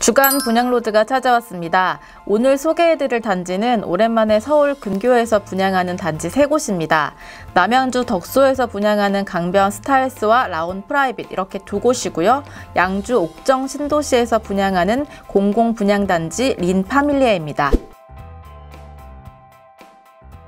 주간 분양로드가 찾아왔습니다. 오늘 소개해드릴 단지는 오랜만에 서울 근교에서 분양하는 단지 3곳입니다. 남양주 덕소에서 분양하는 강변 스타일스와 라온 프라이빗 이렇게 2곳이고요. 양주 옥정 신도시에서 분양하는 공공분양단지 린 파밀리아입니다.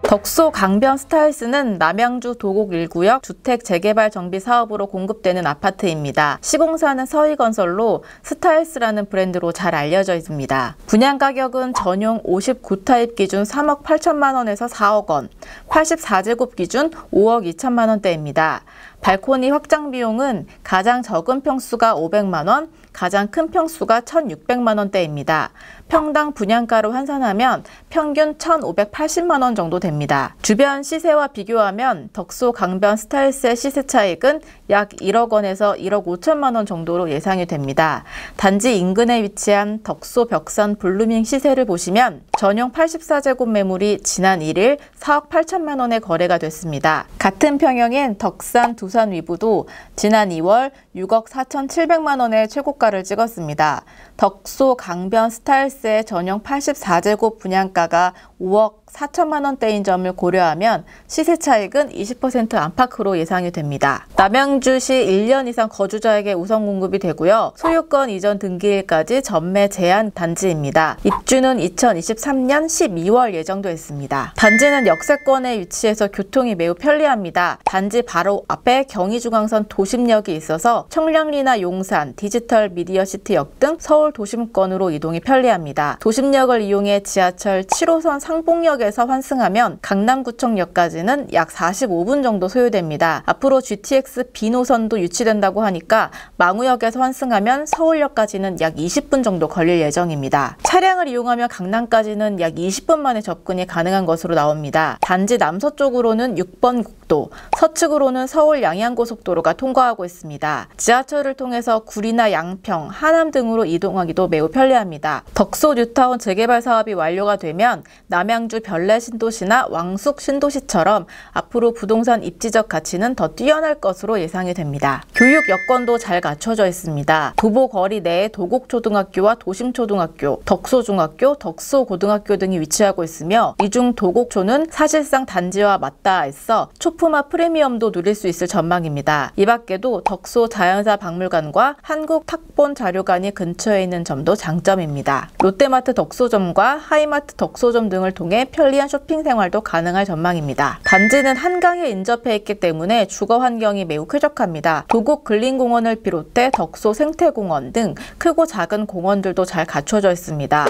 덕소 강변 스타일스는 남양주 도곡 1구역 주택 재개발 정비 사업으로 공급되는 아파트입니다. 시공사는 서희건설로 스타일스라는 브랜드로 잘 알려져 있습니다. 분양 가격은 전용 59타입 기준 3억 8천만 원에서 4억 원, 84제곱 기준 5억 2천만 원대입니다. 발코니 확장 비용은 가장 적은 평수가 500만 원, 가장 큰 평수가 1,600만 원대입니다. 평당 분양가로 환산하면 평균 1,580만 원 정도 됩니다. 주변 시세와 비교하면 덕소 강변 스타일스의 시세 차익은 약 1억 원에서 1억 5천만 원 정도로 예상이 됩니다. 단지 인근에 위치한 덕소 벽산 블루밍 시세를 보시면 전용 84제곱 매물이 지난 1일 4억 8천만 원에 거래가 됐습니다. 같은 평형인 덕산 두산 위부도 지난 2월 6억 4,700만 원의 최고가를 찍었습니다. 덕소 강변 스타일스의 전용 84제곱 분양가가 5억 4천만 원대인 점을 고려하면 시세 차익은 20% 안팎으로 예상이 됩니다. 남양주시 1년 이상 거주자에게 우선 공급이 되고요. 소유권 이전 등기일까지 전매 제한 단지입니다. 입주는 2023년 12월 예정돼 있습니다. 단지는 역세권에 위치해서 교통이 매우 편리합니다. 단지 바로 앞에 경의중앙선 도심역이 있어서 청량리나 용산, 디지털 미디어시티역 등 서울 도심권으로 이동이 편리합니다. 도심역을 이용해 지하철 7호선 상봉역에서 환승하면 강남구청역까지는 약 45분 정도 소요됩니다. 앞으로 GTX B노선도 유치된다고 하니까 망우역에서 환승하면 서울역까지는 약 20분 정도 걸릴 예정입니다. 차량을 이용하면 강남까지는 약 20분 만에 접근이 가능한 것으로 나옵니다. 단지 남서쪽으로는 6번 국도, 서측으로는 서울 양양고속도로가 통과하고 있습니다. 지하철을 통해서 구리나 양평, 하남 등으로 이동하기도 매우 편리합니다. 덕소 뉴타운 재개발 사업이 완료가 되면 남양주 별내 신도시나 왕숙 신도시처럼 앞으로 부동산 입지적 가치는 더 뛰어날 것으로 예상이 됩니다. 교육 여건도 잘 갖춰져 있습니다. 도보거리 내에 도곡초등학교와 도심초등학교, 덕소중학교, 덕소고등학교 등이 위치하고 있으며 이 중 도곡초는 사실상 단지와 맞닿아 있어 초품화 프리미엄도 누릴 수 있을 전망입니다. 이 밖에도 덕소 자연사 박물관과 한국탁본자료관이 근처에 있는 점도 장점입니다. 롯데마트 덕소점과 하이마트 덕소점 등을 통해 편리한 쇼핑 생활도 가능할 전망입니다. 단지는 한강에 인접해 있기 때문에 주거 환경이 매우 쾌적합니다. 도곡 근린공원을 비롯해 덕소 생태공원 등 크고 작은 공원들도 잘 갖춰져 있습니다.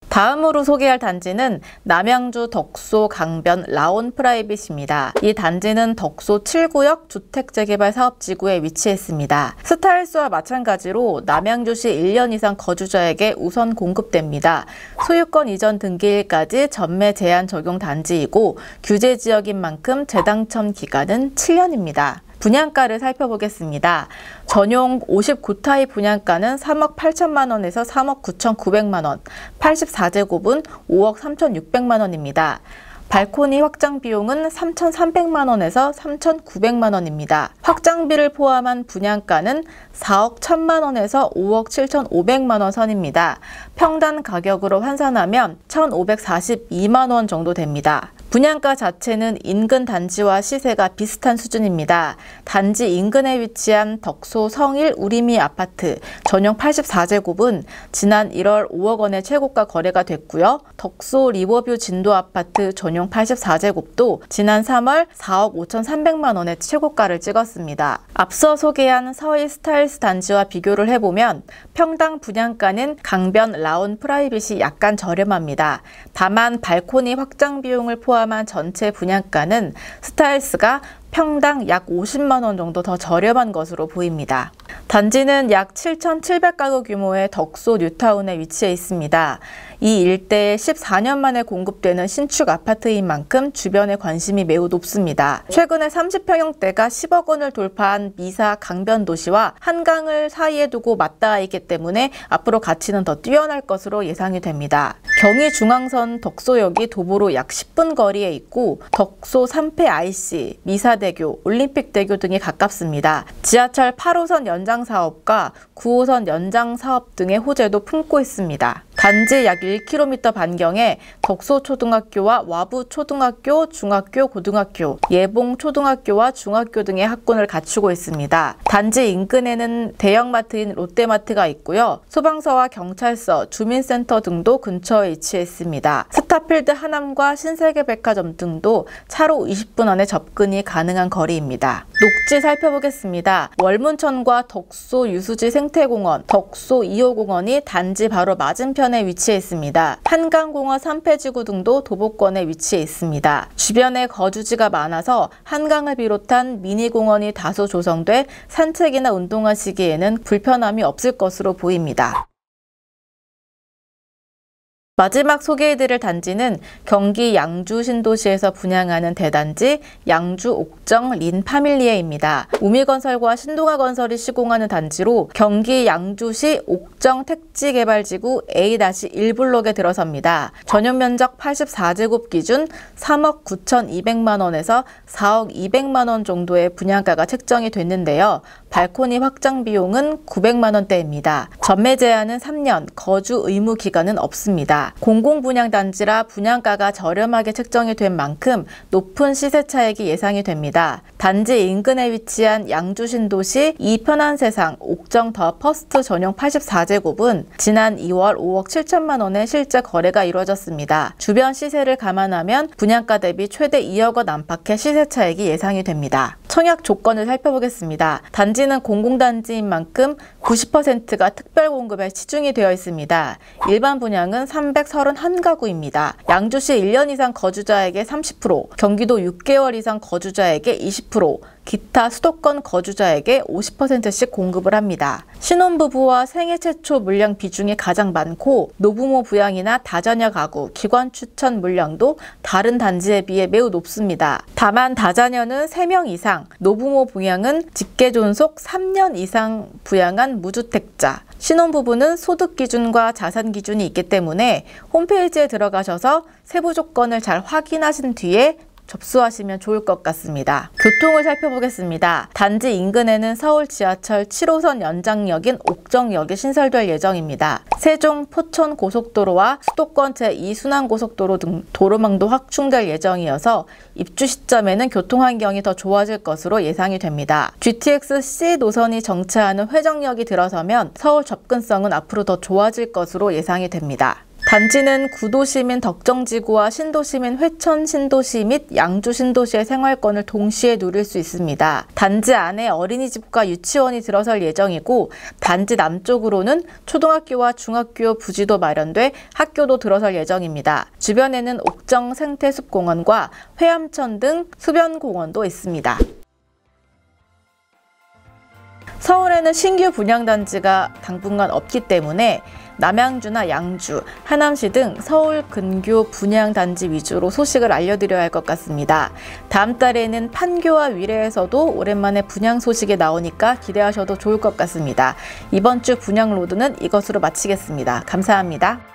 다음으로 소개할 단지는 남양주 덕소 강변 라온 프라이빗입니다. 이 단지는 덕소 7구역 주택재개발 사업지구에 위치했습니다. 스타일스와 마찬가지로 남양주시 1년 이상 거주자에게 우선 공급됩니다. 소유권 이전 등기일까지 전매 제한 적용 단지이고 규제 지역인 만큼 재당첨 기간은 7년입니다. 분양가를 살펴보겠습니다. 전용 59타입 분양가는 3억 8천만 원에서 3억 9,900만 원, 84제곱은 5억 3,600만 원입니다. 발코니 확장 비용은 3,300만 원에서 3,900만 원입니다. 확장비를 포함한 분양가는 4억 1천만 원에서 5억 7,500만 원 선입니다. 평당 가격으로 환산하면 1,542만 원 정도 됩니다. 분양가 자체는 인근 단지와 시세가 비슷한 수준입니다. 단지 인근에 위치한 덕소 성일 우리미 아파트 전용 84제곱은 지난 1월 5억 원의 최고가 거래가 됐고요. 덕소 리버뷰 진도 아파트 전용 84제곱도 지난 3월 4억 5,300만 원의 최고가를 찍었습니다. 앞서 소개한 서희 스타일스 단지와 비교를 해보면 평당 분양가는 강변 라온 프라이빗이 약간 저렴합니다. 다만 발코니 확장 비용을 포함한 전체 분양가는 스타일스가 평당 약 50만 원 정도 더 저렴한 것으로 보입니다. 단지는 약 7,700가구 규모의 덕소 뉴타운에 위치해 있습니다. 이 일대에 14년 만에 공급되는 신축 아파트인 만큼 주변의 관심이 매우 높습니다. 최근에 30평형대가 10억 원을 돌파한 미사 강변도시와 한강을 사이에 두고 맞닿아 있기 때문에 앞으로 가치는 더 뛰어날 것으로 예상이 됩니다. 경의중앙선 덕소역이 도보로 약 10분 거리에 있고 덕소 3폐 IC, 미사대교, 올림픽대교 등이 가깝습니다. 지하철 8호선 연장 사업과 9호선 연장 사업 등의 호재도 품고 있습니다. 단지 약 1km 반경에 덕소초등학교와 와부초등학교, 중학교, 고등학교, 예봉초등학교와 중학교 등의 학군을 갖추고 있습니다. 단지 인근에는 대형마트인 롯데마트가 있고요. 소방서와 경찰서, 주민센터 등도 근처에 위치해 있습니다. 스타필드 하남과 신세계백화점 등도 차로 20분 안에 접근이 가능한 거리입니다. 녹지 살펴보겠습니다. 월문천과 덕소 유수지 생태공원, 덕소 2호 공원이 단지 바로 맞은편에 위치해 있습니다. 한강공원 3폐지구 등도 도보권에 위치해 있습니다. 주변에 거주지가 많아서 한강을 비롯한 미니공원이 다소 조성돼 산책이나 운동하시기에는 불편함이 없을 것으로 보입니다. 마지막 소개해드릴 단지는 경기 양주 신도시에서 분양하는 대단지 양주 옥정 린파밀리에입니다. 우미건설과 신동아건설이 시공하는 단지로 경기 양주시 옥정 택지개발지구 A-1블록에 들어섭니다. 전용 면적 84제곱 기준 3억 9,200만 원에서 4억 200만 원 정도의 분양가가 책정이 됐는데요. 발코니 확장 비용은 900만 원대입니다. 전매 제한은 3년, 거주 의무 기간은 없습니다. 공공분양단지라 분양가가 저렴하게 책정이 된 만큼 높은 시세 차익이 예상이 됩니다. 단지 인근에 위치한 양주신도시 이편한세상 옥정 더 퍼스트 전용 84제곱은 지난 2월 5억 7천만 원의 실제 거래가 이루어졌습니다. 주변 시세를 감안하면 분양가 대비 최대 2억 원 안팎의 시세 차익이 예상이 됩니다. 청약 조건을 살펴보겠습니다. 단지는 공공단지인 만큼 90%가 특별공급에 치중이 되어 있습니다. 일반 분양은 331가구입니다. 양주시 1년 이상 거주자에게 30%, 경기도 6개월 이상 거주자에게 20%, 기타 수도권 거주자에게 50%씩 공급을 합니다. 신혼부부와 생애 최초 물량 비중이 가장 많고 노부모 부양이나 다자녀 가구, 기관 추천 물량도 다른 단지에 비해 매우 높습니다. 다만 다자녀는 3명 이상, 노부모 부양은 직계 존속 3년 이상 부양한 무주택자, 신혼부부는 소득 기준과 자산 기준이 있기 때문에 홈페이지에 들어가셔서 세부 조건을 잘 확인하신 뒤에 접수하시면 좋을 것 같습니다. 교통을 살펴보겠습니다. 단지 인근에는 서울 지하철 7호선 연장역인 옥정역이 신설될 예정입니다. 세종, 포천 고속도로와 수도권 제2순환고속도로 등 도로망도 확충될 예정이어서 입주 시점에는 교통 환경이 더 좋아질 것으로 예상이 됩니다. GTX-C 노선이 정차하는 회정역이 들어서면 서울 접근성은 앞으로 더 좋아질 것으로 예상이 됩니다. 단지는 구도시민 덕정지구와 신도시민 회천 신도시 및 양주 신도시의 생활권을 동시에 누릴 수 있습니다. 단지 안에 어린이집과 유치원이 들어설 예정이고 단지 남쪽으로는 초등학교와 중학교 부지도 마련돼 학교도 들어설 예정입니다. 주변에는 옥정 생태숲공원과 회암천 등 수변공원도 있습니다. 서울에는 신규 분양단지가 당분간 없기 때문에 남양주나 양주, 하남시 등 서울 근교 분양단지 위주로 소식을 알려드려야 할 것 같습니다. 다음 달에는 판교와 위례에서도 오랜만에 분양 소식이 나오니까 기대하셔도 좋을 것 같습니다. 이번 주 분양 로드는 이것으로 마치겠습니다. 감사합니다.